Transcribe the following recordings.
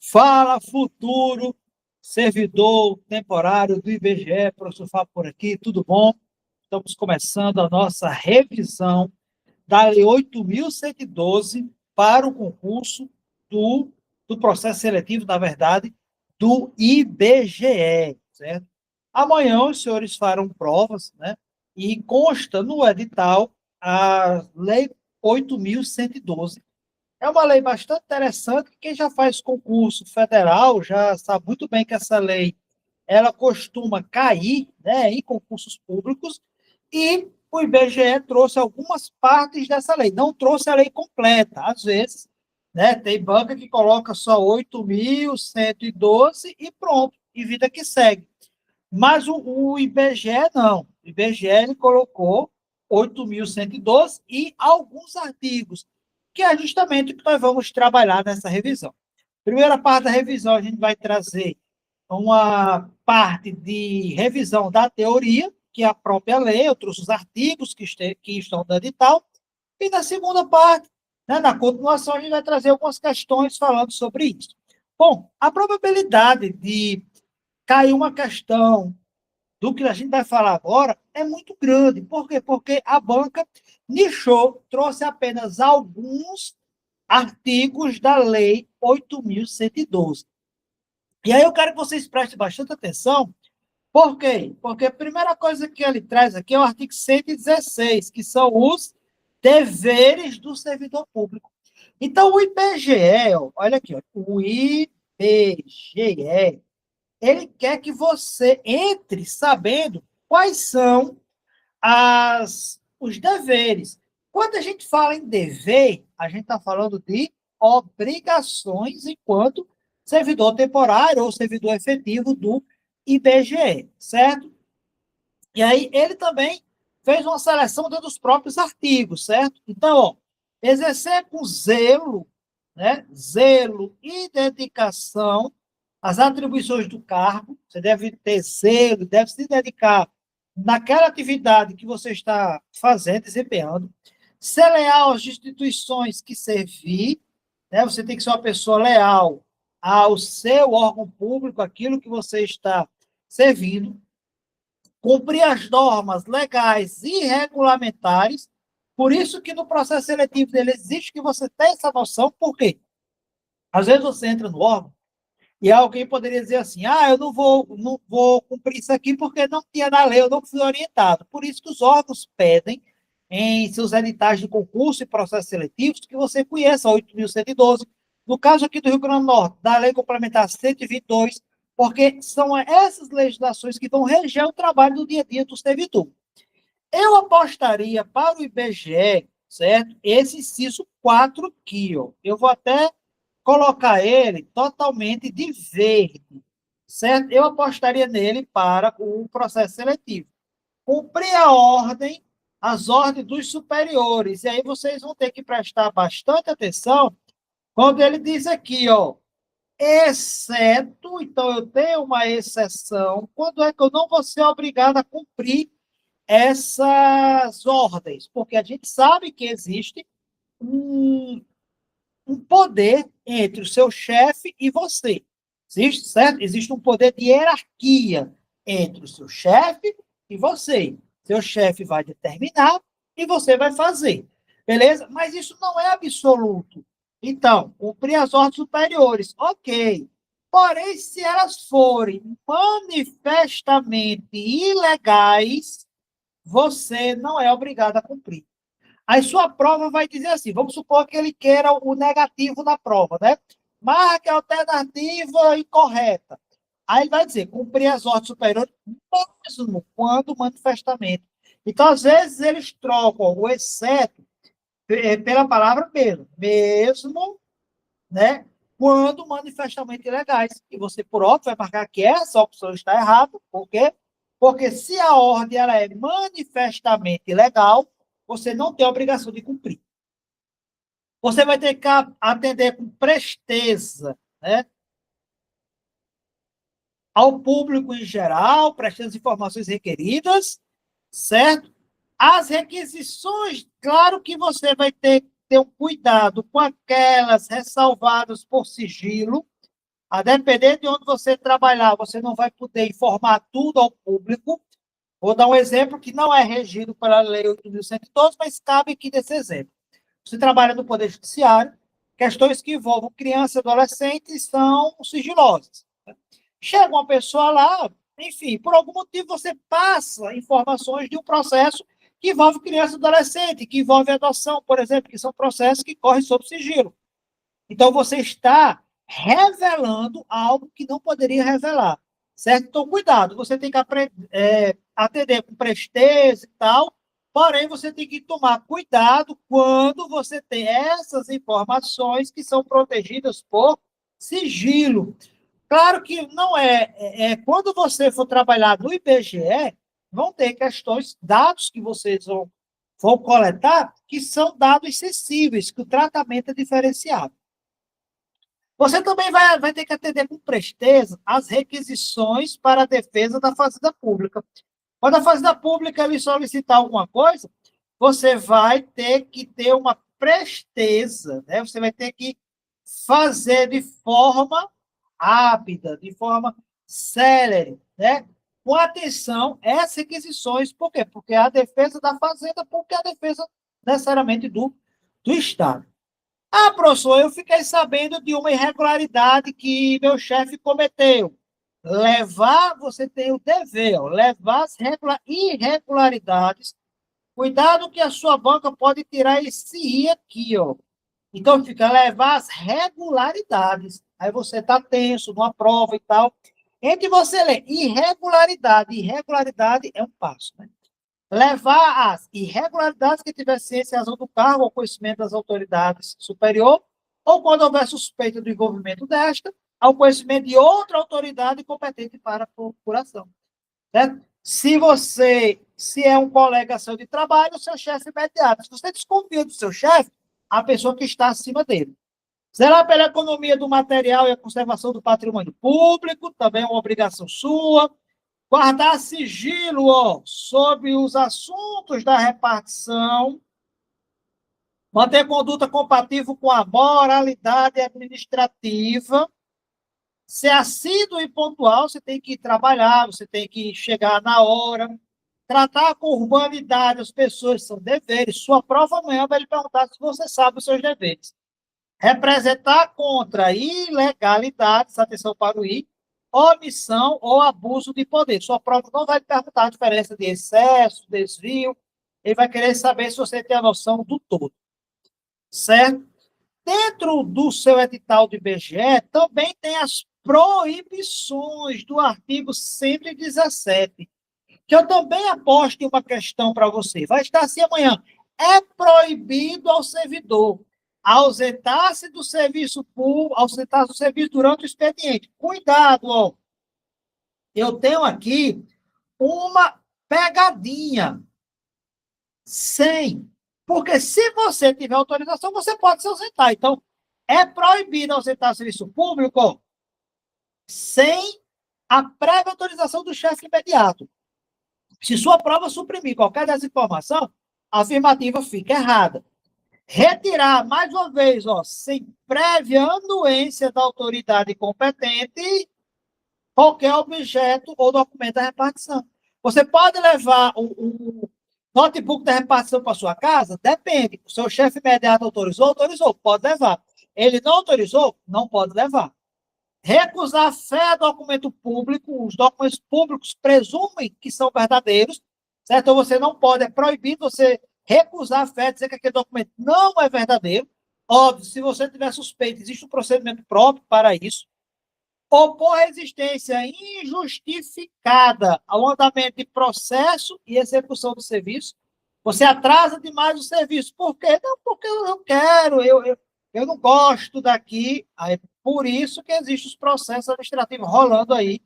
Fala, futuro servidor temporário do IBGE, professor Fábio por aqui, tudo bom? Estamos começando a nossa revisão da Lei 8.112 para o concurso do processo seletivo, na verdade, do IBGE, certo? Amanhã os senhores farão provas, né? E consta no edital a Lei 8.112. É uma lei bastante interessante. Quem já faz concurso federal já sabe muito bem que essa lei ela costuma cair, né, em concursos públicos, e o IBGE trouxe algumas partes dessa lei, não trouxe a lei completa. Às vezes, né, tem banca que coloca só 8.112 e pronto, e vida que segue. Mas o IBGE não. O IBGE ele colocou 8.112 e alguns artigos, que é justamente o que nós vamos trabalhar nessa revisão. Primeira parte da revisão, a gente vai trazer uma parte de revisão da teoria, que é a própria lei, eu trouxe os artigos que estão no edital, e na segunda parte, né, na continuação, a gente vai trazer algumas questões falando sobre isso. Bom, a probabilidade de cair uma questão do que a gente vai falar agora é muito grande. Por quê? Porque a banca nichou, trouxe apenas alguns artigos da Lei 8.112. E aí eu quero que vocês prestem bastante atenção. Por quê? Porque a primeira coisa que ele traz aqui é o artigo 116, que são os deveres do servidor público. Então, o IBGE, olha aqui, o IBGE, ele quer que você entre sabendo quais são os deveres. Quando a gente fala em dever, a gente está falando de obrigações enquanto servidor temporário ou servidor efetivo do IBGE, certo? E aí ele também fez uma seleção dentro dos próprios artigos, certo? Então, ó, exercer com zelo, né? Zelo e dedicação às atribuições do cargo. Você deve ter zelo, deve se dedicar naquela atividade que você está fazendo, desempenhando. Ser leal às instituições que servir, né? Você tem que ser uma pessoa leal ao seu órgão público, aquilo que você está servindo, cumprir as normas legais e regulamentares. Por isso que no processo seletivo dele existe que você tenha essa noção, por quê? Às vezes você entra no órgão e alguém poderia dizer assim, eu não vou cumprir isso aqui porque não tinha na lei, eu não fui orientado. Por isso que os órgãos pedem em seus editais de concurso e processos seletivos que você conheça a 8.112. No caso aqui do Rio Grande do Norte, da Lei Complementar 122, porque são essas legislações que vão reger o trabalho do dia a dia do servidor. Eu apostaria para o IBGE, certo? Esse inciso 4 aqui, ó. Eu vou até colocar ele totalmente de verde, certo? Eu apostaria nele para o processo seletivo. Cumprir a ordem, as ordens dos superiores. E aí vocês vão ter que prestar bastante atenção quando ele diz aqui, ó, exceto, então eu tenho uma exceção, quando é que eu não vou ser obrigado a cumprir essas ordens? Porque a gente sabe que existe um, um poder entre o seu chefe e você. Existe, certo? Existe um poder de hierarquia entre o seu chefe e você. Seu chefe vai determinar e você vai fazer. Beleza? Mas isso não é absoluto. Então, cumprir as ordens superiores, ok. Porém, se elas forem manifestamente ilegais, você não é obrigado a cumprir. Aí sua prova vai dizer assim, vamos supor que ele queira o negativo na prova, né? Marque a alternativa incorreta. Aí ele vai dizer, cumprir as ordens superiores, mesmo quando manifestamente. Então, às vezes, eles trocam o exceto pela palavra mesmo, né? Quando manifestamente ilegais. E você, por óbvio, vai marcar que essa opção está errada. Por quê? Porque se a ordem ela é manifestamente ilegal, você não tem a obrigação de cumprir. Você vai ter que atender com presteza, né, ao público em geral, prestando as informações requeridas, certo? As requisições, claro que você vai ter que ter um cuidado com aquelas ressalvadas por sigilo, A depender de onde você trabalhar, você não vai poder informar tudo ao público. Vou dar um exemplo que não é regido pela Lei 8.112, mas cabe aqui desse exemplo. Você trabalha no Poder Judiciário, questões que envolvem criança e adolescente são sigilosas. Chega uma pessoa lá, enfim, por algum motivo você passa informações de um processo que envolve criança e adolescente, que envolve adoção, por exemplo, que são processos que correm sob sigilo. Então, você está revelando algo que não poderia revelar, certo? Então, cuidado, você tem que atender com presteza e tal, porém, você tem que tomar cuidado quando você tem essas informações que são protegidas por sigilo. Claro que não quando você for trabalhar no IBGE, vão ter questões, dados que vocês vão coletar, que são dados sensíveis, que o tratamento é diferenciado. Você também vai ter que atender com presteza as requisições para a defesa da Fazenda Pública. Quando a Fazenda Pública lhe solicitar alguma coisa, você vai ter que ter uma presteza, né? Você vai ter que fazer de forma rápida, de forma célere, né? Com atenção a essas requisições. Por quê? Porque é a defesa da Fazenda, porque é a defesa necessariamente do Estado. Ah, professor, eu fiquei sabendo de uma irregularidade que meu chefe cometeu. Você tem o dever, levar as irregularidades. Cuidado que a sua banca pode tirar esse I aqui, ó. Então, fica levar as regularidades. Aí você está tenso numa prova e tal. Entre você ler irregularidade é um passo, né? Levar as irregularidades que tiver ciência e razão do cargo ao conhecimento das autoridades superior, ou quando houver suspeita do envolvimento desta, ao conhecimento de outra autoridade competente para a procuração. Certo? Se é um colega seu de trabalho, o seu chefe imediato. Se você desconfia do seu chefe, a pessoa que está acima dele. Zelar pela economia do material e a conservação do patrimônio público, também é uma obrigação sua. Guardar sigilo, sobre os assuntos da repartição. Manter conduta compatível com a moralidade administrativa. Ser assíduo e pontual, você tem que trabalhar, você tem que chegar na hora. Tratar com urbanidade as pessoas, são deveres. Sua prova amanhã vai lhe perguntar se você sabe os seus deveres. Representar contra ilegalidades, atenção para o I, omissão ou abuso de poder. Sua prova não vai lhe perguntar a diferença de excesso, desvio, ele vai querer saber se você tem a noção do todo. Certo? Dentro do seu edital do IBGE, também tem as proibições do artigo 117, que eu também aposto em uma questão para você. Vai estar assim amanhã. É proibido ao servidor ausentar-se do serviço público, ausentar-se do serviço durante o expediente. Cuidado, ó. Eu tenho aqui uma pegadinha. Sem. Porque se você tiver autorização, você pode se ausentar. Então, é proibido ausentar do serviço público, ó, sem a prévia autorização do chefe imediato. Se sua prova suprimir qualquer desinformação, a afirmativa fica errada. Retirar, mais uma vez, sem prévia anuência da autoridade competente, qualquer objeto ou documento da repartição. Você pode levar o notebook da repartição para sua casa? Depende. O seu chefe imediato autorizou? Autorizou. Pode levar. Ele não autorizou? Não pode levar. Recusar fé a documento público, os documentos públicos presumem que são verdadeiros, certo? Então você não pode, é proibido você recusar a fé, dizer que aquele documento não é verdadeiro. Óbvio, se você tiver suspeita, existe um procedimento próprio para isso. Opor resistência injustificada ao andamento de processo e execução do serviço. Você atrasa demais o serviço. Por quê? Não, porque eu não quero, eu não gosto daqui. Aí, por isso que existem os processos administrativos rolando aí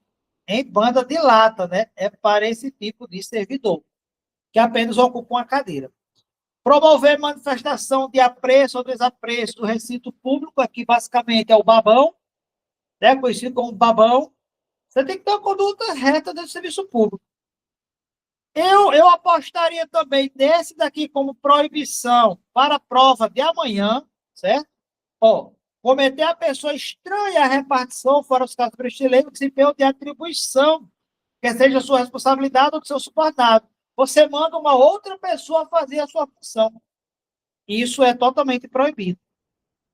em banda de lata, né? É para esse tipo de servidor, que apenas ocupa uma cadeira. Promover manifestação de apreço ou desapreço do recinto público, aqui basicamente é o babão, né? Conhecido como babão. Você tem que ter uma conduta reta dentro do serviço público. Eu apostaria também nesse daqui como proibição para a prova de amanhã, certo? Cometer a pessoa estranha a repartição, fora os casos prestileiros, desempenho de atribuição, que seja sua responsabilidade ou do seu subordinado. Você manda uma outra pessoa fazer a sua função. Isso é totalmente proibido.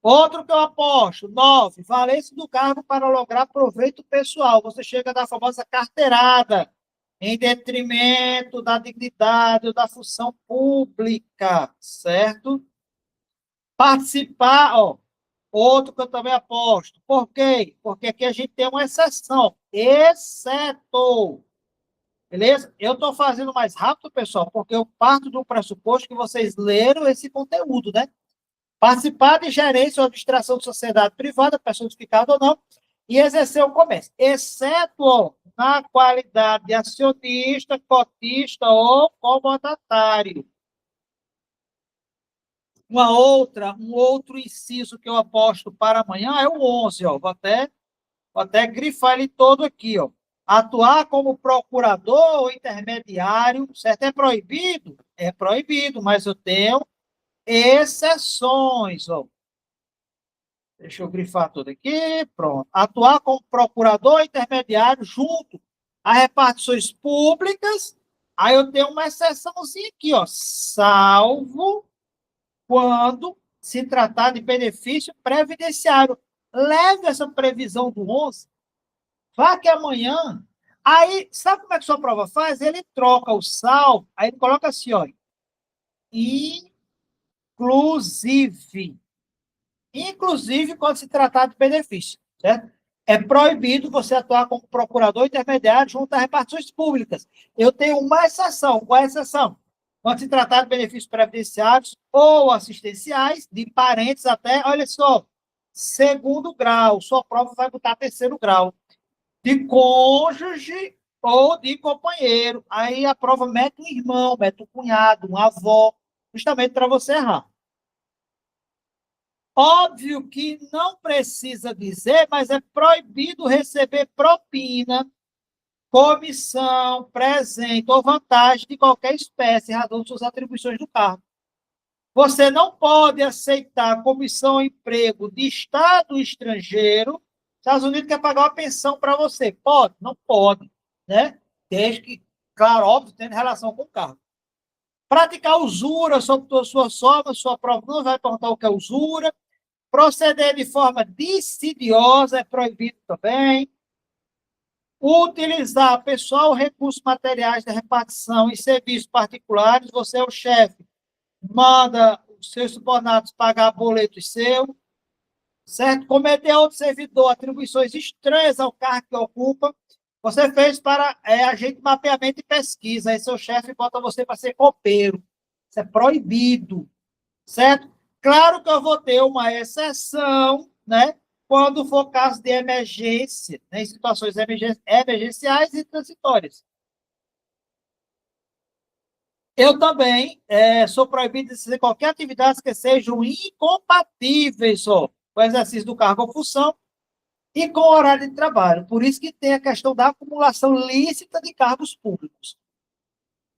Outro que eu aposto, 9, valência do cargo para lograr proveito pessoal. Você chega da famosa carteirada, em detrimento da dignidade ou da função pública, certo? Participar, ó, outro que eu também aposto. Por quê? Porque aqui a gente tem uma exceção, exceto. Beleza? Eu estou fazendo mais rápido, pessoal, porque eu parto do pressuposto que vocês leram esse conteúdo, né? Participar de gerência ou administração de sociedade privada, personificada ou não, e exercer o comércio, exceto na qualidade de acionista, cotista ou comodatário. Um outro inciso que eu aposto para amanhã é o 11, ó. Vou até grifar ele todo aqui, ó. Atuar como procurador ou intermediário, certo? É proibido? É proibido, mas eu tenho exceções, ó. Deixa eu grifar tudo aqui, pronto. Atuar como procurador ou intermediário junto a repartições públicas, aí eu tenho uma exceçãozinha aqui, ó. Salvo quando se tratar de benefício previdenciário. Leve essa previsão do 11, vá que amanhã. Aí, sabe como é que sua prova faz? Ele troca o sal, aí ele coloca assim, ó, inclusive. Inclusive quando se tratar de benefício, certo? É proibido você atuar como procurador intermediário junto a repartições públicas. Eu tenho uma exceção. Qual é a exceção? Quando se tratar de benefícios previdenciários ou assistenciais, de parentes até, olha só, segundo grau, sua prova vai botar terceiro grau, de cônjuge ou de companheiro. Aí a prova mete um irmão, mete um cunhado, uma avó, justamente para você errar. Óbvio que não precisa dizer, mas é proibido receber propina, comissão, presente ou vantagem de qualquer espécie, em razão de suas atribuições do cargo. Você não pode aceitar comissão ou emprego de Estado estrangeiro. Estados Unidos quer pagar uma pensão para você. Pode? Não pode, né? Desde que, claro, óbvio, tendo relação com o cargo. Praticar usura sobre sua sobra, sua prova não vai perguntar o que é usura. Proceder de forma dissidiosa é proibido também. Utilizar pessoal, recursos materiais de repartição e serviços particulares, você é o chefe, manda os seus subordinados pagar boletos seus, certo? Cometer a outro servidor atribuições estranhas ao cargo que ocupa, você fez para agente de mapeamento e pesquisa, aí seu chefe bota você para ser copeiro. Isso é proibido, certo? Claro que eu vou ter uma exceção, né? Quando for caso de emergência, né, em situações emergenciais e transitórias. Eu também sou proibido de fazer qualquer atividade que sejam incompatíveis ó, com o exercício do cargo ou função e com o horário de trabalho. Por isso que tem a questão da acumulação lícita de cargos públicos.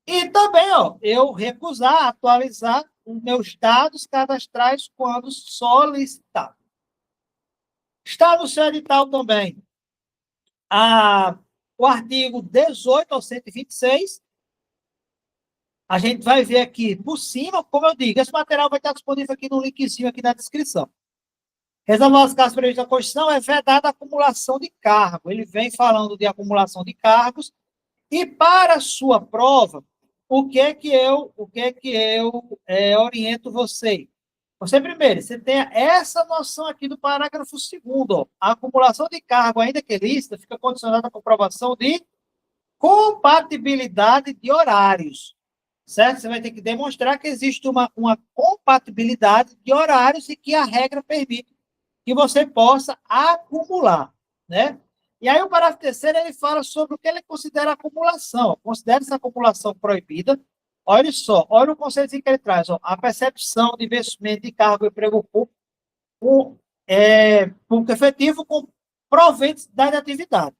E também, ó, eu recusar atualizar os meus dados cadastrais quando solicitado. Está no seu edital também o artigo 18 ao 126. A gente vai ver aqui por cima, como eu digo, esse material vai estar disponível aqui no linkzinho aqui na descrição. Resolver os casos previstos na Constituição é vedada a acumulação de cargo. Ele vem falando de acumulação de cargos e para a sua prova, o que é que eu oriento você? Você, primeiro, você tenha essa noção aqui do parágrafo 2º. A acumulação de cargo, ainda que lícita, fica condicionada à comprovação de compatibilidade de horários. Certo? Você vai ter que demonstrar que existe uma compatibilidade de horários e que a regra permite que você possa acumular, né? E aí o parágrafo 3º, ele fala sobre o que ele considera acumulação. Considera essa acumulação proibida. Olha só, olha o conceito que ele traz. Ó, a percepção de investimento de cargo e emprego público, público efetivo com proventos da atividade,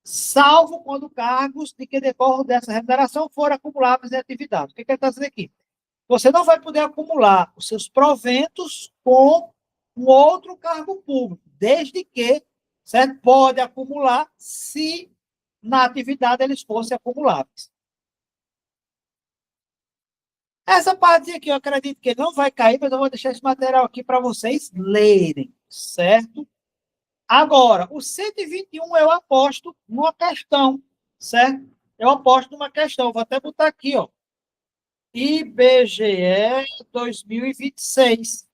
salvo quando cargos de que decorram dessa remuneração forem acumuláveis em atividade. O que ele está dizendo aqui? Você não vai poder acumular os seus proventos com um outro cargo público, desde que, certo, pode acumular se na atividade eles fossem acumuláveis. Essa parte aqui eu acredito que não vai cair, mas eu vou deixar esse material aqui para vocês lerem, certo? Agora, o 121 eu aposto numa questão, certo? Eu aposto numa questão, vou até botar aqui, ó. IBGE 2026.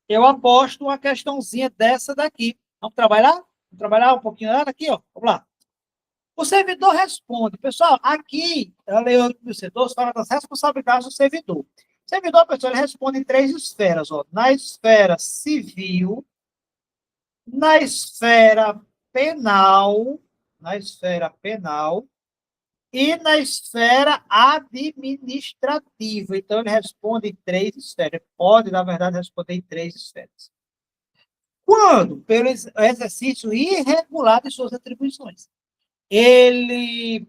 Eu aposto uma questãozinha dessa daqui. Vamos trabalhar? Vamos trabalhar um pouquinho aqui, ó. Vamos lá. O servidor responde. Pessoal, aqui, a Lei 8.112 fala das responsabilidades do servidor. O servidor, pessoal, ele responde em 3 esferas. Ó. Na esfera civil, na esfera penal, e na esfera administrativa. Então, ele responde em 3 esferas. Ele pode, na verdade, responder em 3 esferas. Quando? Pelo exercício irregular de suas atribuições. Ele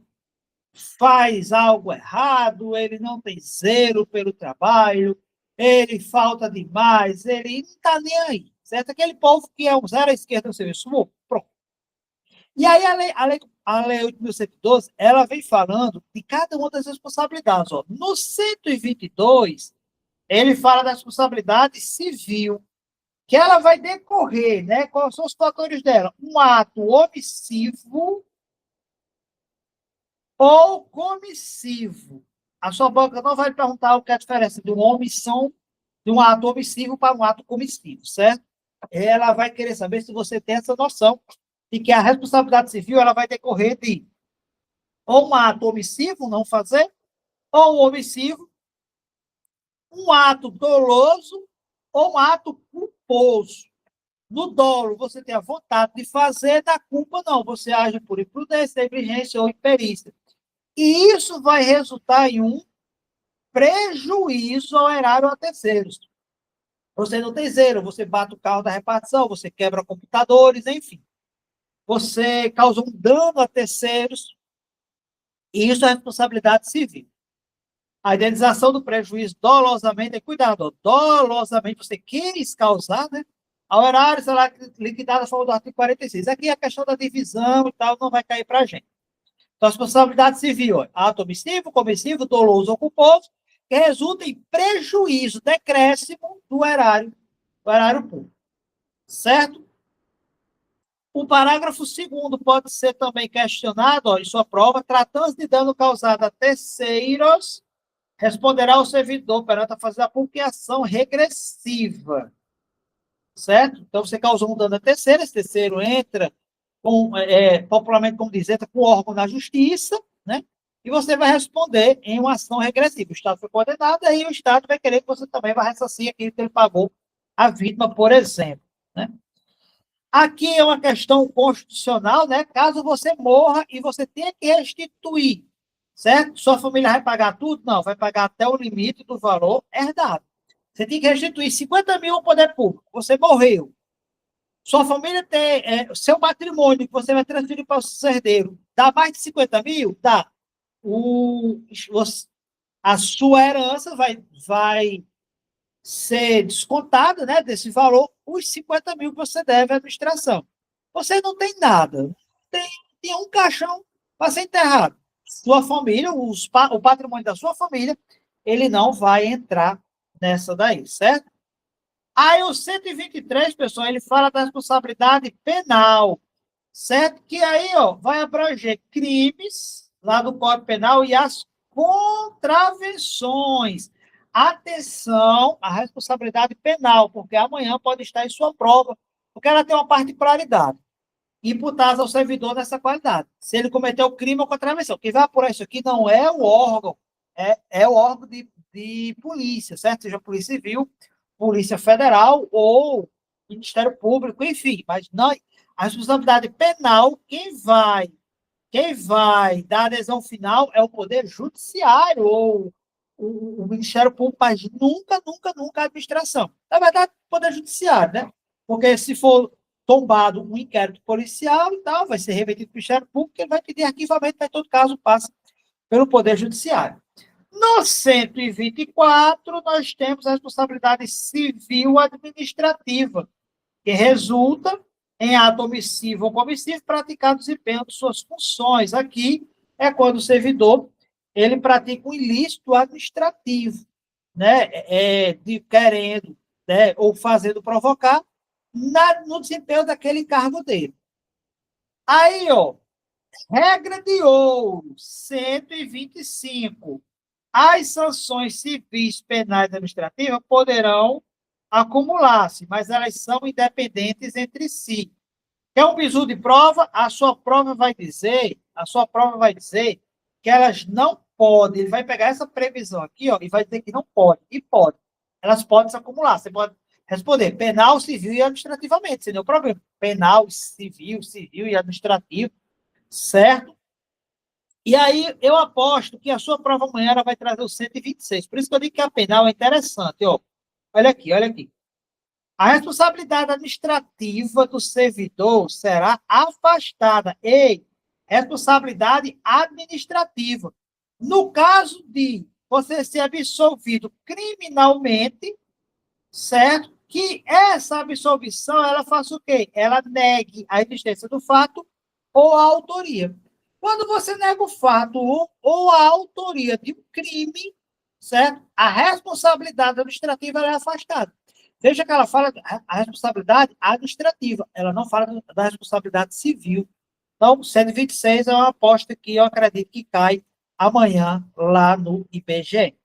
faz algo errado, ele não tem zelo pelo trabalho, ele falta demais, ele não está nem aí, certo? Aquele povo que é um zero à esquerda no serviço, pronto. E aí a lei 8.112, ela vem falando de cada uma das responsabilidades. Ó. No 122, ele fala da responsabilidade civil, que ela vai decorrer, né? Quais são os fatores dela? Um ato omissivo ou comissivo. A sua banca não vai perguntar o que é a diferença de uma omissão, de um ato omissivo para um ato comissivo, certo? Ela vai querer saber se você tem essa noção de que a responsabilidade civil ela vai decorrer de ou um ato omissivo, não fazer, ou um omissivo, um ato doloso ou um ato culposo. No dolo, você tem a vontade de fazer, na culpa, não. Você age por imprudência, negligência ou imperícia. E isso vai resultar em um prejuízo ao erário a terceiros. Você não tem zero, você bate o carro da repartição, você quebra computadores, enfim. Você causa um dano a terceiros, e isso é responsabilidade civil. A indenização do prejuízo dolosamente, cuidado, dolosamente, você quis causar, né? Ao erário será liquidada a forma do artigo 46. Aqui a questão da divisão e tal não vai cair para a gente. Então, a responsabilidade civil, ato omissivo, comissivo, doloso ou culposo, que resulta em prejuízo, decréscimo do erário público. Certo? O parágrafo 2º pode ser também questionado, ó, em sua prova, tratando-se de dano causado a terceiros, responderá o servidor perante a fazer pública ação regressiva. Certo? Então, você causou um dano a terceiro, esse terceiro entra, popularmente como diz, entra com o órgão da justiça, né? E você vai responder em uma ação regressiva. O Estado foi condenado, aí o Estado vai querer que você também vá ressarcir aquilo que ele pagou à vítima, por exemplo. Né? Aqui é uma questão constitucional, né? Caso você morra e você tenha que restituir, certo? Sua família vai pagar tudo? Não, vai pagar até o limite do valor herdado. Você tem que restituir 50 mil ao poder público. Você morreu. Sua família tem seu patrimônio que você vai transferir para o seu herdeiro. Dá mais de 50 mil? Dá. A sua herança vai ser descontada, né, desse valor, os 50 mil que você deve à administração. Você não tem nada. Tem um caixão para ser enterrado. Sua família, o patrimônio da sua família, ele não vai entrar nessa daí, certo? Aí o 123, pessoal, ele fala da responsabilidade penal, certo? Que aí, ó, vai abranger crimes lá do Código Penal e as contravenções. Atenção à responsabilidade penal, porque amanhã pode estar em sua prova, porque ela tem uma particularidade. Imputada ao servidor nessa qualidade. Se ele cometeu crime ou contravenção. Quem vai apurar isso aqui não é o órgão, é o órgão de polícia, certo? Seja Polícia Civil, Polícia Federal ou Ministério Público, enfim. Mas não, a responsabilidade penal, quem vai dar adesão final é o Poder Judiciário ou o Ministério Público, mas nunca a administração. Na verdade, o Poder Judiciário, né? Porque se for tombado um inquérito policial e tal, vai ser remetido para o Ministério Público, ele vai pedir arquivamento, mas em todo caso passa pelo Poder Judiciário. No 124, nós temos a responsabilidade civil administrativa, que resulta em ato omissivo ou comissivo praticado o desempenho de suas funções. Aqui é quando o servidor ele pratica um ilícito administrativo, né, querendo, né, ou fazendo provocar no desempenho daquele cargo dele. Aí, ó, regra de ouro, 125. As sanções civis, penais e administrativas poderão acumular-se, mas elas são independentes entre si. Quer um bizu de prova? A sua prova vai dizer que elas não podem. Ele vai pegar essa previsão aqui, ó, e vai dizer que não pode. E pode. Elas podem se acumular. Você pode responder penal, civil e administrativamente, sem nenhum problema. Penal, civil e administrativo, certo? E aí, eu aposto que a sua prova amanhã ela vai trazer o 126. Por isso que eu digo que a penal é interessante, ó. Olha aqui, olha aqui. A responsabilidade administrativa do servidor será afastada. Ei, responsabilidade administrativa. No caso de você ser absolvido criminalmente, certo? Que essa absolvição, ela faça o quê? Ela negue a existência do fato ou a autoria. Quando você nega o fato ou a autoria de um crime, certo? A responsabilidade administrativa é afastada. Veja que ela fala da responsabilidade administrativa, ela não fala da responsabilidade civil. Então, 126 é uma aposta que eu acredito que cai amanhã lá no IBGE.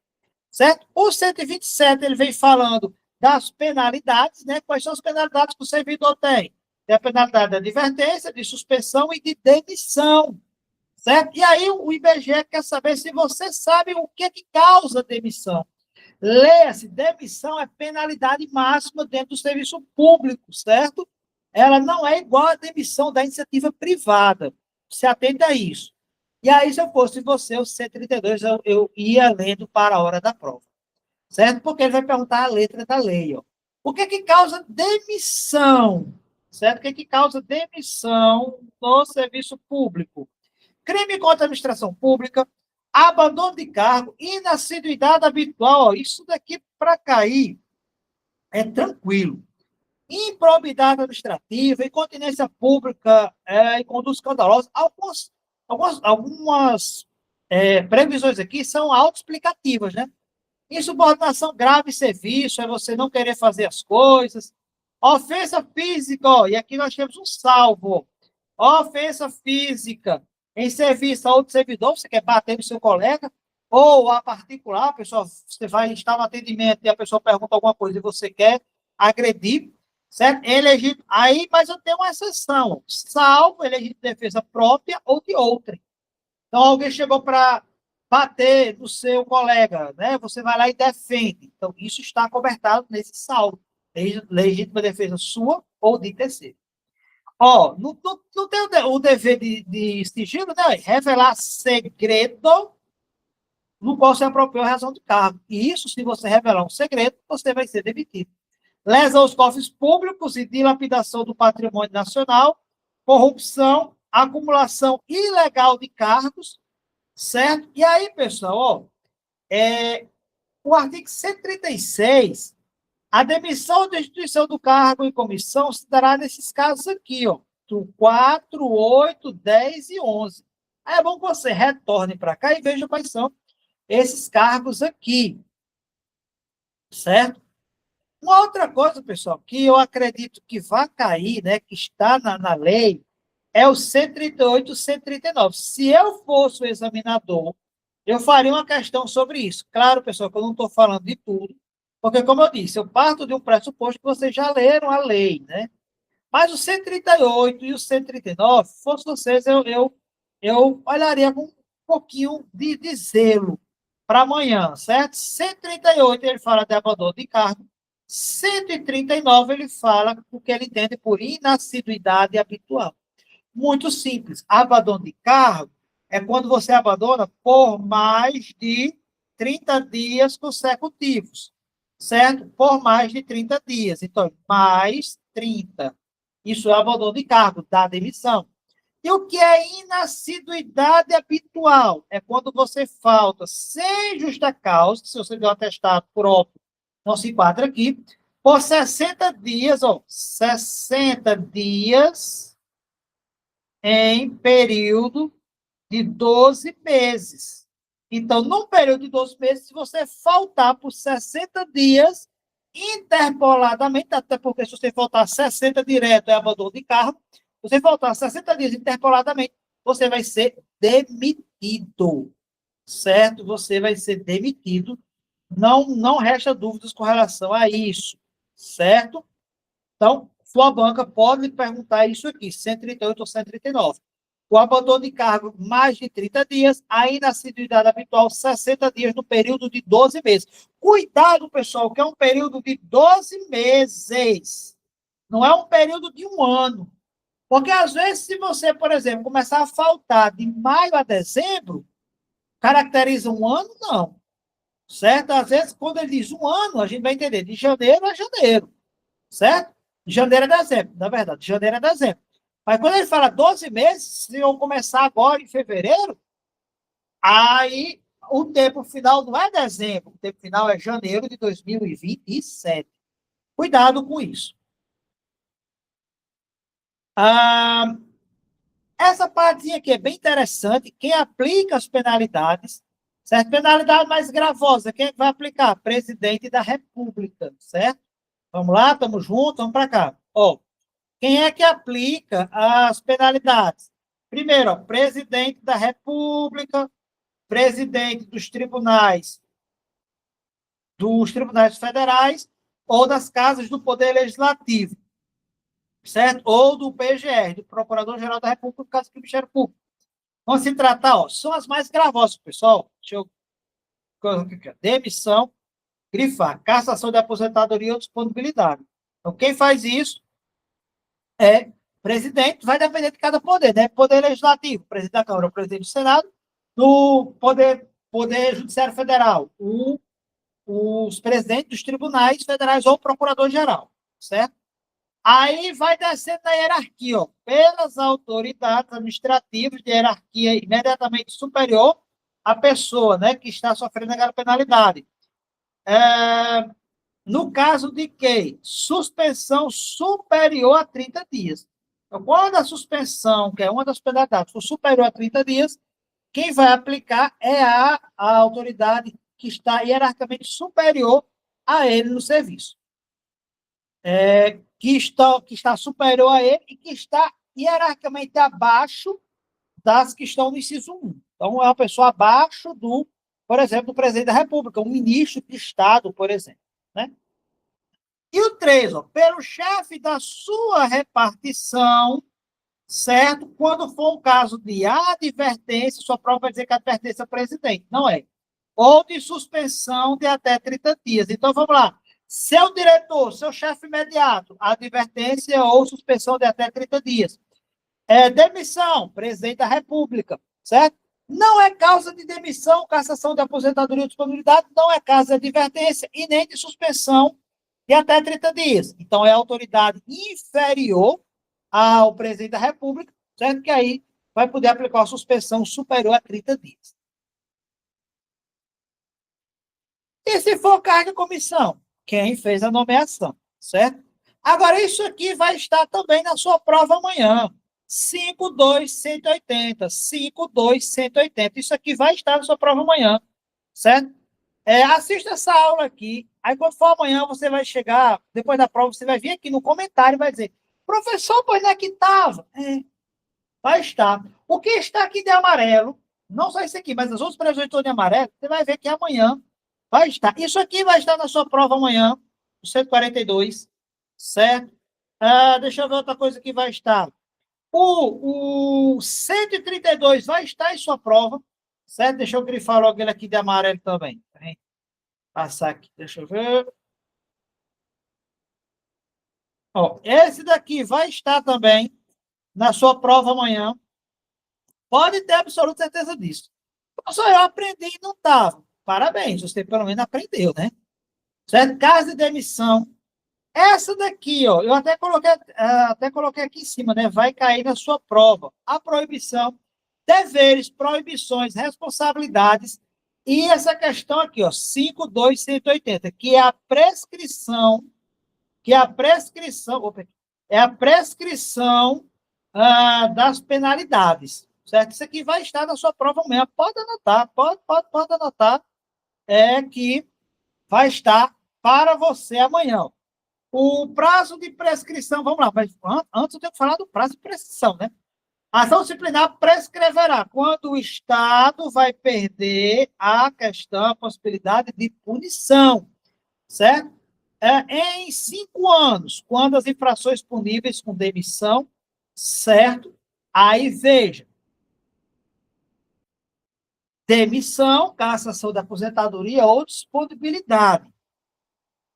Certo? O 127, ele vem falando das penalidades, né? Quais são as penalidades que o servidor tem? Tem a penalidade de advertência, de suspensão e de demissão, certo? E aí o IBGE quer saber se você sabe o que causa demissão. Leia-se, demissão é penalidade máxima dentro do serviço público, certo? Ela não é igual à demissão da iniciativa privada. Se atenta a isso. E aí, se eu fosse você, o 132, eu ia lendo para a hora da prova, certo? Porque ele vai perguntar a letra da lei, ó. O que causa demissão, certo? O que causa demissão no serviço público? Crime contra a administração pública, abandono de cargo, inassiduidade habitual, ó, isso daqui para cair é tranquilo. Improbidade administrativa, incontinência pública e conduta escandalosa. Algumas previsões aqui são autoexplicativas, né? Insubordinação grave em serviço, é você não querer fazer as coisas. Ofensa física, ó, e aqui nós temos um salvo. Ofensa física em serviço a outro servidor, você quer bater no seu colega, ou a particular, a pessoa, você vai estar no atendimento e a pessoa pergunta alguma coisa e você quer agredir, certo? Elegível. Aí, mas eu tenho uma exceção, salvo elegível de defesa própria ou de outra. Então, alguém chegou para bater no seu colega, né? Você vai lá e defende. Então, isso está cobertado nesse salvo. Legítima defesa sua ou de terceiro. Ó, não tem o dever de sigilo, né? Revelar segredo no qual se apropriou a razão de cargo. E isso, se você revelar um segredo, você vai ser demitido. Lesa aos cofres públicos e dilapidação do patrimônio nacional, corrupção, acumulação ilegal de cargos, certo? E aí, pessoal, ó, o artigo 136, a demissão ou destituição do cargo em comissão se dará nesses casos aqui, ó, do 4, 8, 10 e 11. Aí é bom que você retorne para cá e veja quais são esses cargos aqui, certo? Uma outra coisa, pessoal, que eu acredito que vai cair, né, que está na lei, é o 138 e 139. Se eu fosse o examinador, eu faria uma questão sobre isso. Claro, pessoal, que eu não estou falando de tudo, porque, como eu disse, eu parto de um pressuposto que vocês já leram a lei, né? Mas o 138 e o 139, se fosse vocês, eu olharia com um pouquinho de zelo para amanhã, certo? 138, ele fala de abandono de cargo. 139, ele fala o que ele entende por inassiduidade habitual. Muito simples. Abandono de cargo é quando você abandona por mais de 30 dias consecutivos, certo? Por mais de 30 dias. Então, mais 30. Isso é abandono de cargo, da demissão. E o que é inassiduidade habitual? É quando você falta sem justa causa, se você deu um atestado próprio, não se enquadra aqui, por 60 dias, ó, 60 dias em período de 12 meses. Então, num período de 12 meses, se você faltar por 60 dias, interpoladamente, até porque se você faltar 60 direto é abandono de cargo, se você faltar 60 dias interpoladamente, você vai ser demitido, certo? Você vai ser demitido. Não resta dúvidas com relação a isso, certo? Então, sua banca pode lhe perguntar isso aqui, 138 ou 139. O abandono de cargo, mais de 30 dias, a inassiduidade habitual, 60 dias, no período de 12 meses. Cuidado, pessoal, que é um período de 12 meses. Não é um período de um ano. Porque, às vezes, se você, por exemplo, começar a faltar de maio a dezembro, caracteriza um ano? Não. Certo? Às vezes, quando ele diz um ano, a gente vai entender de janeiro a janeiro. Certo? Janeiro é dezembro, na verdade. Janeiro é dezembro. Mas quando ele fala 12 meses, se eu começar agora em fevereiro, aí o tempo final não é dezembro, o tempo final é janeiro de 2027. Cuidado com isso. Ah, essa partezinha aqui é bem interessante. Quem aplica as penalidades, certo? Penalidade mais gravosa, quem é que vai aplicar? Presidente da República, certo? Vamos lá, estamos juntos, vamos para cá. Ó, quem é que aplica as penalidades? Primeiro, ó, presidente da República, presidente dos tribunais federais ou das casas do Poder Legislativo, certo? Ou do PGR, do Procurador-Geral da República, no caso do Ministério Público. Vamos se tratar, ó, são as mais gravosas, pessoal. Deixa eu... Demissão, grifar, cassação de aposentadoria ou disponibilidade. Então, quem faz isso é presidente, vai depender de cada poder, né? Poder Legislativo, presidente da Câmara, presidente do Senado, no poder Judiciário Federal, os presidentes dos tribunais federais ou procurador-geral, certo? Aí vai descendo na hierarquia, ó, pelas autoridades administrativas de hierarquia imediatamente superior à pessoa, né, que está sofrendo aquela penalidade. No caso de que suspensão superior a 30 dias. Então, quando a suspensão, que é uma das penalidades, for superior a 30 dias, quem vai aplicar é a autoridade que está hierarquicamente superior a ele no serviço. Que está superior a ele e que está hierarquicamente abaixo das que estão no inciso 1. Então, é uma pessoa abaixo do, por exemplo, do presidente da República, um ministro de Estado, por exemplo. Né? E o 3, ó, pelo chefe da sua repartição, certo? Quando for um caso de advertência, sua prova vai dizer que a advertência é presidente, não é? Ou de suspensão de até 30 dias. Então, vamos lá. Seu diretor, seu chefe imediato, advertência ou suspensão de até 30 dias. Demissão, presidente da República, certo? Não é causa de demissão, cassação de aposentadoria ou disponibilidade, não é causa de advertência e nem de suspensão de até 30 dias. Então, é a autoridade inferior ao presidente da República, certo? Que aí vai poder aplicar uma suspensão superior a 30 dias. E se for cargo de comissão? Quem fez a nomeação, certo? Agora, isso aqui vai estar também na sua prova amanhã. 52180, 52180. Isso aqui vai estar na sua prova amanhã, certo? Assista essa aula aqui. Aí, quando for amanhã, você vai chegar, depois da prova, você vai vir aqui no comentário e vai dizer: professor, pois não é que estava? Vai estar. O que está aqui de amarelo, não só isso aqui, mas as outras previsões todas de amarelo, você vai ver que amanhã vai estar. Isso aqui vai estar na sua prova amanhã, o 142, certo? Deixa eu ver outra coisa que vai estar. O 132 vai estar em sua prova, certo? Deixa eu grifar logo ele aqui de amarelo também. Passar aqui, deixa eu ver. Ó, esse daqui vai estar também na sua prova amanhã. Pode ter absoluta certeza disso. Só eu aprendi e não estava. Parabéns, você pelo menos aprendeu, né? Certo? Caso de demissão. Essa daqui, ó, eu até coloquei aqui em cima, né? Vai cair na sua prova. A proibição, deveres, proibições, responsabilidades e essa questão aqui, ó, 52180, que é a prescrição que é a prescrição, é a prescrição das penalidades, certo? Isso aqui vai estar na sua prova amanhã. Pode anotar, pode anotar, que vai estar para você amanhã. O prazo de prescrição, vamos lá, mas antes eu tenho que falar do prazo de prescrição, né? A ação disciplinar prescreverá quando o Estado vai perder a questão, a possibilidade de punição, certo? Em 5 anos, quando as infrações puníveis com demissão, certo? Aí, veja, demissão, cassação da aposentadoria ou disponibilidade.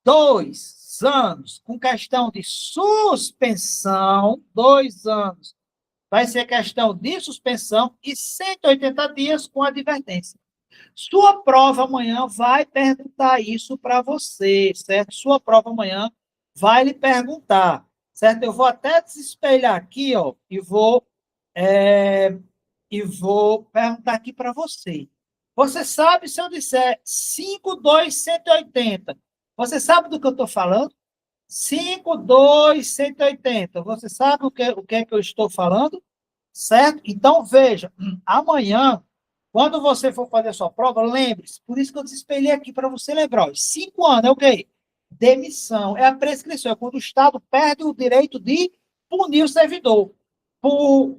2 anos, com questão de suspensão, 2 anos, vai ser questão de suspensão e 180 dias com advertência. Sua prova amanhã vai perguntar isso para você, certo? Sua prova amanhã vai lhe perguntar, certo? Eu vou até desespelhar aqui, ó, e vou perguntar aqui para você. Você sabe se eu disser 5,2,180? Você sabe do que eu estou falando? 5,2,180. Você sabe o que é que eu estou falando? Certo? Então, veja, amanhã, quando você for fazer a sua prova, lembre-se, por isso que eu desespelhei aqui para você lembrar. 5 anos é o quê? Demissão. É a prescrição, é quando o Estado perde o direito de punir o servidor. Por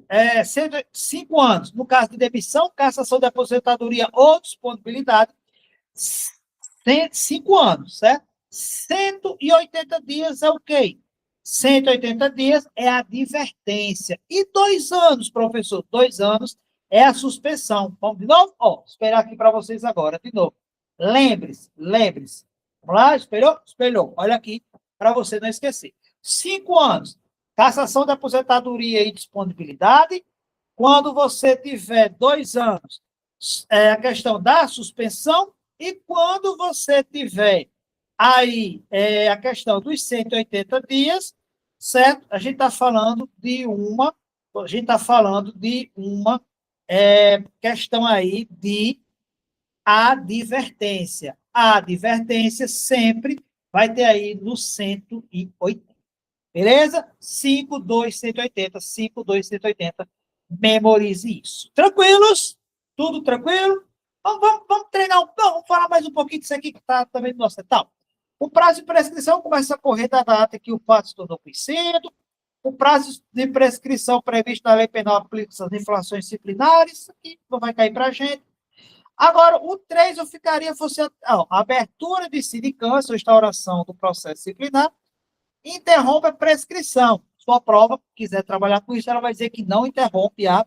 5 anos, no caso de demissão, cassação de aposentadoria ou disponibilidade, 5 anos, certo? 180 dias é o quê? 180 dias é a advertência. E 2 anos, professor, 2 anos é a suspensão. Vamos de novo? Ó, esperar aqui para vocês agora, de novo. Lembre-se, lembre-se. Vamos lá, espelhou? Espelhou. Olha aqui, para você não esquecer. 5 anos, cassação da aposentadoria e disponibilidade. Quando você tiver 2 anos, a questão da suspensão. E quando você tiver aí a questão dos 180 dias, certo? A gente está falando de uma questão aí de advertência. A advertência sempre vai ter aí no 180. Beleza? 5,2,180, 5,2,180. Memorize isso. Tranquilos? Tudo tranquilo? Vamos treinar, vamos falar mais um pouquinho disso aqui que está também no nosso tal. O prazo de prescrição começa a correr da data que o fato se tornou conhecido. O prazo de prescrição previsto na Lei Penal aplica às infrações disciplinares, isso aqui não vai cair para a gente. Agora, o 3 eu ficaria, fosse abertura de sindicância ou instauração do processo disciplinar, interrompe a prescrição. Sua prova, quiser trabalhar com isso, ela vai dizer que não interrompe a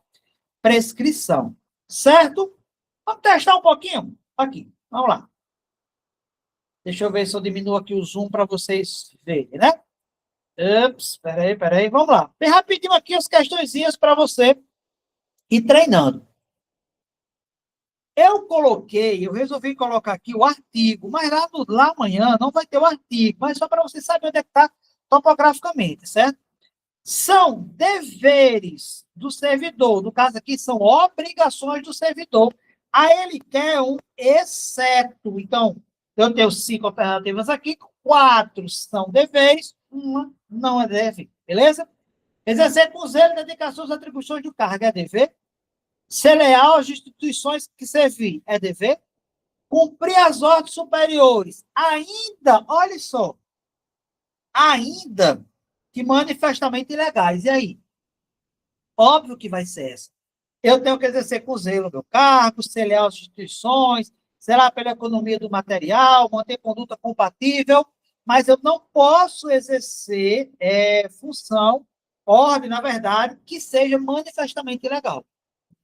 prescrição. Certo? Vamos testar um pouquinho? Aqui, vamos lá. Deixa eu ver se eu diminuo aqui o zoom para vocês verem, né? Ups, peraí, vamos lá. Bem rapidinho aqui as questõezinhas para você ir treinando. Eu resolvi colocar aqui o artigo, mas lá amanhã não vai ter o artigo, mas só para você saber onde é que está topograficamente, certo? São deveres do servidor, no caso aqui são obrigações do servidor. Aí ele quer um exceto. Então, eu tenho 5 alternativas aqui, 4 são deveres, uma não é dever, beleza? Exercer com zelo e dedicação às atribuições do cargo é dever. Ser leal às instituições que servir é dever. Cumprir as ordens superiores, ainda, olha só, ainda que manifestamente ilegais. E aí? Óbvio que vai ser essa. Eu tenho que exercer com zelo o meu cargo, ser leal às instituições, zelar pela economia do material, manter conduta compatível, mas eu não posso exercer função, ordem, na verdade, que seja manifestamente ilegal.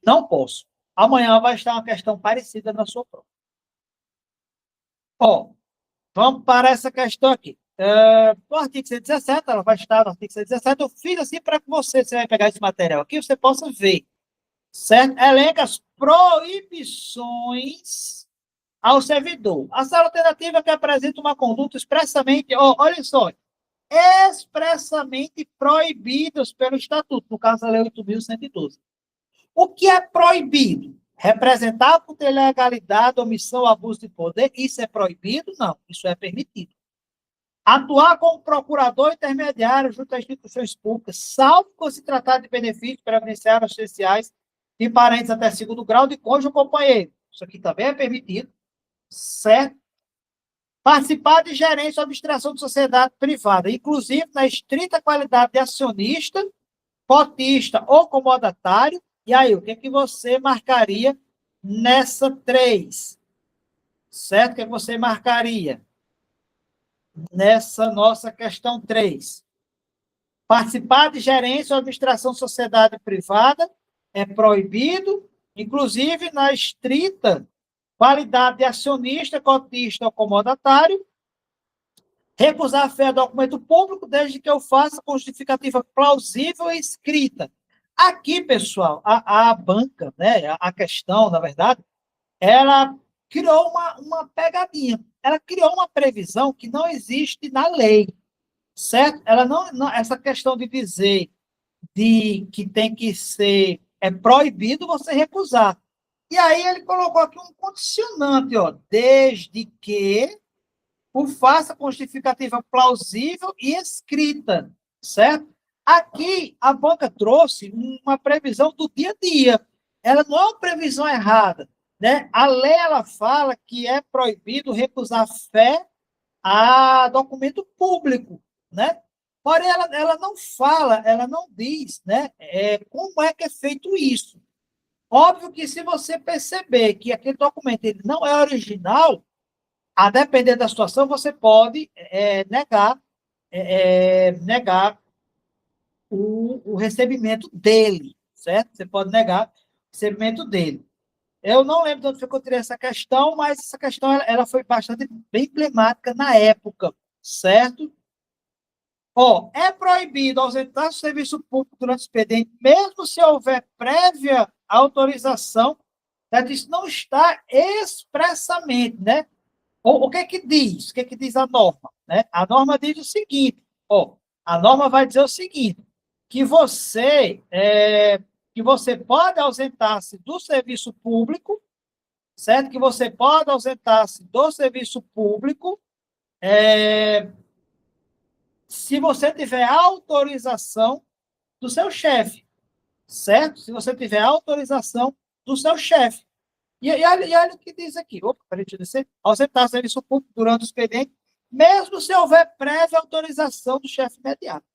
Não posso. Amanhã vai estar uma questão parecida na sua prova. Ó, vamos para essa questão aqui. No artigo 117, ela vai estar no artigo 117, eu fiz assim para que você vai pegar esse material aqui, você possa ver, certo? Elenca as proibições ao servidor. A sala alternativa que apresenta uma conduta expressamente, olha só, expressamente proibidas pelo Estatuto, no caso da Lei 8.112. O que é proibido? Representar por ilegalidade, omissão, abuso de poder, isso é proibido? Não, isso é permitido. atuar como procurador intermediário junto às instituições públicas, salvo quando se tratar de benefícios previdenciários essenciais de parentes até segundo grau de cônjuge ou companheiro. Isso aqui também é permitido, certo? Participar de gerência ou administração de sociedade privada, inclusive na estrita qualidade de acionista, cotista ou comodatário. E aí, o que é que você marcaria nessa 3? Certo? O que é que você marcaria nessa nossa questão 3? Participar de gerência ou administração de sociedade privada é proibido, inclusive na estrita qualidade de acionista, cotista ou comodatário. Recusar fé a documento público desde que eu faça com justificativa plausível e escrita. Aqui, pessoal, a banca, né, a questão, na verdade, ela criou uma pegadinha. Ela criou uma previsão que não existe na lei, certo? Ela não essa questão de dizer que tem que ser proibido você recusar. E aí ele colocou aqui um condicionante, ó, desde que o faça com justificativa plausível e escrita, certo? Aqui, a banca trouxe uma previsão do dia a dia. Ela não é uma previsão errada, né? A lei, ela fala que é proibido recusar fé a documento público, né? Porém, ela não fala, ela não diz, né? Como é que é feito isso. Óbvio que se você perceber que aquele documento ele não é original, a depender da situação, você pode negar o recebimento dele, certo? Você pode negar o recebimento dele. Eu não lembro de onde foi que eu tirei essa questão, mas essa questão ela foi bastante bem emblemática na época, certo? Ó, é proibido ausentar do serviço público durante o expediente, mesmo se houver prévia autorização, certo? Isso não está expressamente, né? O que é que diz? O que é que diz a norma? Né? A norma diz o seguinte, ó, a norma vai dizer o seguinte, que você pode ausentar-se do serviço público, certo? Que você pode ausentar-se do serviço público se você tiver autorização do seu chefe, certo? Se você tiver autorização do seu chefe. E olha o que diz aqui. Opa, peraí, deixa eu descer. Ausentar serviço público durante o expediente, mesmo se houver prévia autorização do chefe imediato.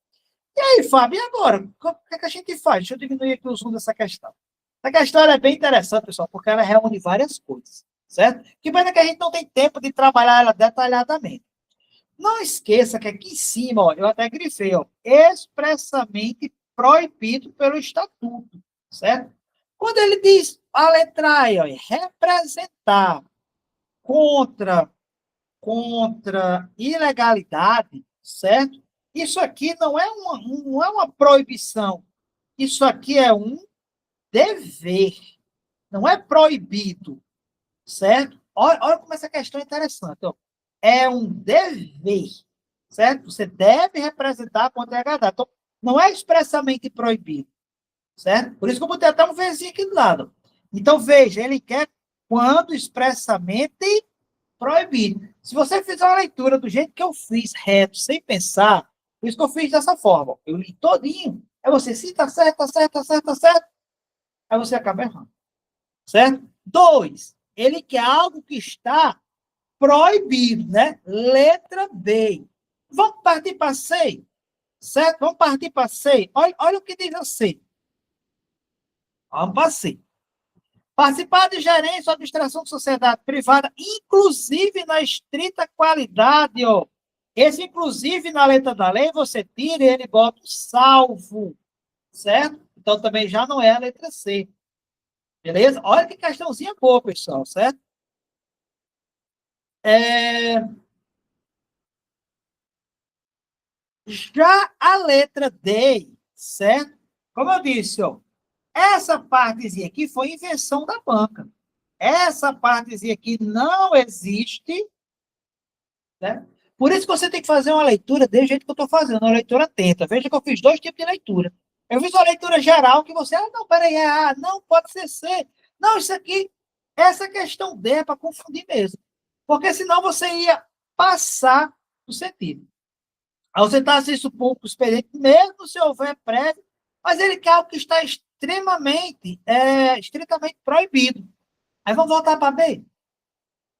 E aí, Fábio, e agora? O que é que a gente faz? Deixa eu diminuir aqui o zoom dessa questão. Essa questão é bem interessante, pessoal, porque ela reúne várias coisas, certo? Que pena que a gente não tem tempo de trabalhar ela detalhadamente. Não esqueça que aqui em cima, ó, eu até grifei, ó, expressamente proibido pelo estatuto, certo? Quando ele diz a letra A, ó, representar contra ilegalidade, certo? Isso aqui não é uma proibição. Isso aqui é um dever. Não é proibido, certo? Olha como essa questão é interessante. Ó. É um dever, certo? Você deve representar contra a ilegalidade. Então, não é expressamente proibido, certo? Por isso que eu botei até um vezinho aqui do lado. Então, veja, ele quer quando expressamente proibido. Se você fizer uma leitura do jeito que eu fiz, reto, sem pensar, por isso que eu fiz dessa forma. Eu li todinho. Aí você, sim, tá certo, tá certo, tá certo, tá certo. Aí você acaba errando. Certo? 2. Ele quer algo que está proibido, né? Letra B. Vamos partir para C? Certo? Vamos partir para C. Olha o que diz a C. Vamos para C. Participar de gerência ou administração de sociedade privada, inclusive na estrita qualidade, ó. Esse, inclusive, na letra da lei, você tira e ele bota o salvo, certo? Então, também já não é a letra C. Beleza? Olha que questãozinha boa, pessoal, certo? Já a letra D, certo? Como eu disse, ó, essa partezinha aqui foi invenção da banca. Essa partezinha aqui não existe, né? Por isso que você tem que fazer uma leitura do jeito que eu estou fazendo, uma leitura atenta. Veja que eu fiz 2 tipos de leitura. Eu fiz uma leitura geral que você, não, peraí, não, pode ser C. Não, isso aqui, essa questão D é para confundir mesmo. Porque senão você ia passar o sentido. ausentar serviço público expediente, mesmo se houver prévio, mas ele quer algo que está estritamente proibido. Aí vamos voltar para B.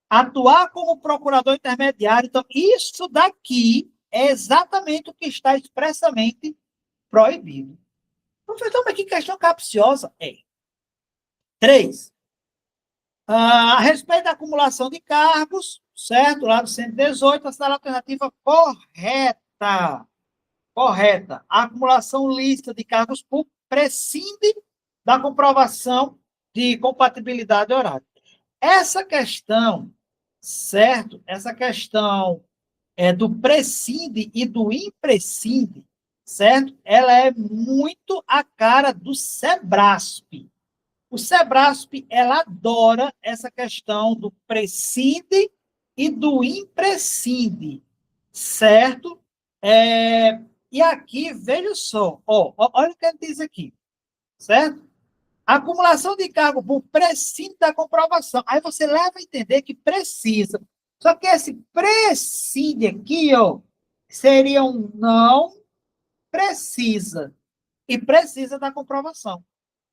Atuar como procurador intermediário. Então, isso daqui é exatamente o que está expressamente proibido. Professor, mas que questão capciosa é. 3. A respeito da acumulação de cargos, certo? Lá do 118, essa é a alternativa correta. Correta. A acumulação lícita de cargos públicos prescinde da comprovação de compatibilidade horária. Essa questão, certo? Essa questão do prescinde e do imprescinde, certo? Ela é muito a cara do SEBRASP. O SEBRASP, ela adora essa questão do prescinde e do imprescinde, certo? E aqui, veja só, olha o que ele diz aqui, certo? A acumulação de cargo por prescinde da comprovação. Aí você leva a entender que precisa. Só que esse prescinde aqui, seria um não precisa. E precisa da comprovação,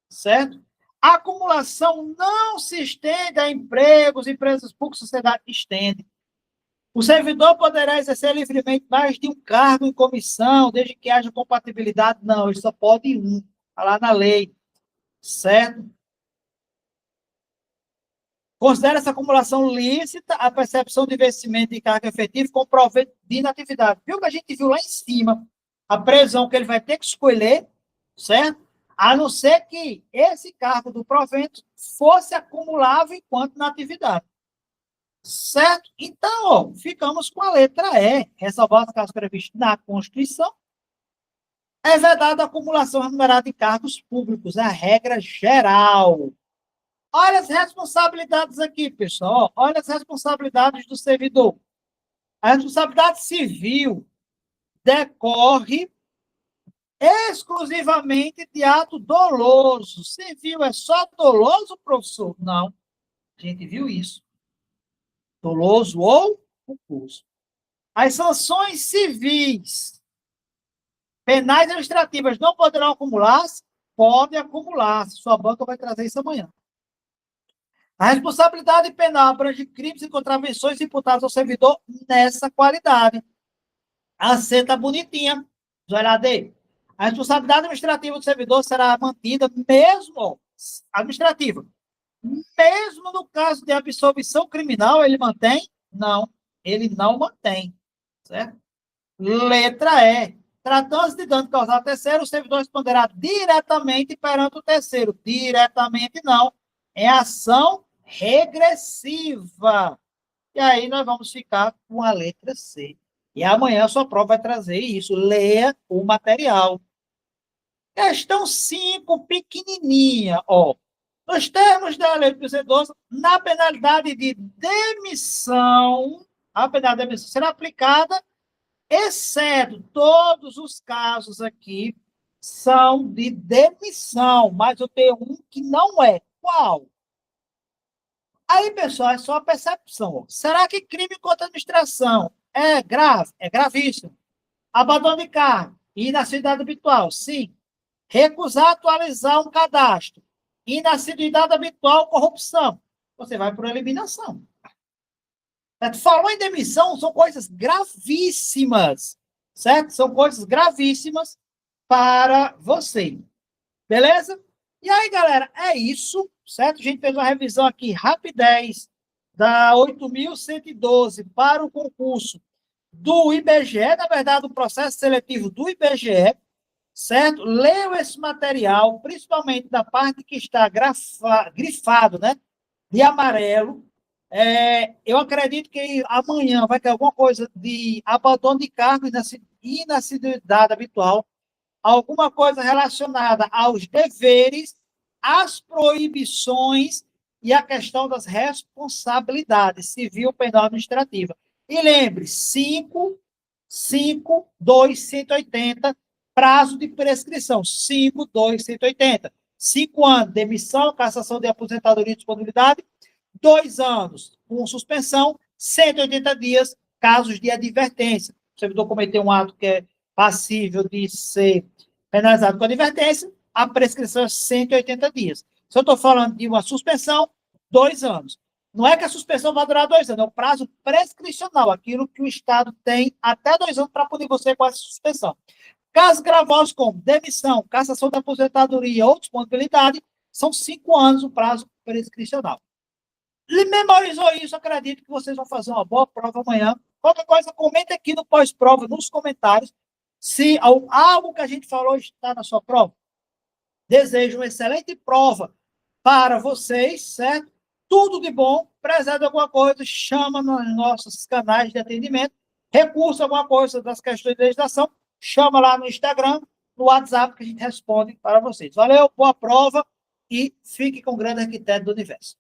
certo? A acumulação não se estende a empregos, empresas públicas, sociedade estende. O servidor poderá exercer livremente mais de um cargo em comissão, desde que haja compatibilidade. Não, ele só pode um. Está lá na lei, certo? Considera essa acumulação lícita a percepção de vencimento de cargo efetivo com proveito de inatividade. Viu que a gente viu lá em cima? A previsão que ele vai ter que escolher, certo? A não ser que esse cargo do provento fosse acumulável enquanto na atividade. Certo? Então, ficamos com a letra E. Ressalvar os casos previstos na Constituição. É vedada a acumulação remunerada de cargos públicos, é a regra geral. Olha as responsabilidades aqui, pessoal. Olha as responsabilidades do servidor. A responsabilidade civil decorre exclusivamente de ato doloso. Civil é só doloso, professor? Não. A gente viu isso. Doloso ou culposo. As sanções civis, penais e administrativas não poderão acumular-se? Podem acumular-se. Sua banca vai trazer isso amanhã. A responsabilidade penal abrange crimes e contravenções imputados ao servidor nessa qualidade. A C está bonitinha. Olha dele. A responsabilidade administrativa do servidor será mantida mesmo administrativa. Mesmo no caso de absolvição criminal, ele mantém? Não, ele não mantém. Certo? Letra E. Tratando-se de dano causado a terceiro, o servidor responderá diretamente perante o terceiro. Diretamente não. É ação regressiva. E aí nós vamos ficar com a letra C. E amanhã a sua prova vai trazer isso. Leia o material. Questão 5, pequenininha. Nos termos da lei do 212, na penalidade de demissão, a penalidade de demissão será aplicada, exceto todos os casos aqui são de demissão, mas eu tenho um que não é. Qual? Aí, pessoal, é só a percepção. Será que crime contra a administração é grave? É gravíssimo. Abandono de cargo, inassiduidade habitual, sim. Recusar atualizar um cadastro, inassiduidade habitual, corrupção. Você vai por eliminação. Falou em demissão, são coisas gravíssimas, certo? São coisas gravíssimas para você. Beleza? E aí, galera, é isso, certo? A gente fez uma revisão aqui, rapidez, da 8.112 para o concurso do IBGE, na verdade, o processo seletivo do IBGE, certo? Leu esse material, principalmente da parte que está grifado, né? De amarelo. Eu acredito que amanhã vai ter alguma coisa de abandono de cargo e inassiduidade habitual, alguma coisa relacionada aos deveres, às proibições e a questão das responsabilidades civil, penal e administrativa. E lembre, 5.2.180, prazo de prescrição, 5.2.180. 5 anos, demissão, cassação de aposentadoria e disponibilidade, 2 anos com suspensão, 180 dias, casos de advertência. o servidor cometeu um ato que é passível de ser penalizado com advertência, a prescrição é 180 dias. Se eu estou falando de uma suspensão, 2 anos. Não é que a suspensão vai durar 2 anos, é o prazo prescricional, aquilo que o Estado tem até 2 anos para punir você com essa suspensão. Casos gravosos como demissão, cassação da aposentadoria ou disponibilidade, são 5 anos o prazo prescricional. Memorizou isso, acredito que vocês vão fazer uma boa prova amanhã. Qualquer coisa, comente aqui no pós-prova, nos comentários, se algo que a gente falou está na sua prova. Desejo uma excelente prova para vocês, certo? Tudo de bom. Precisar de alguma coisa, chama nos nossos canais de atendimento. Recurso, alguma coisa das questões de legislação, chama lá no Instagram, no WhatsApp, que a gente responde para vocês. Valeu, boa prova e fique com o grande arquiteto do universo.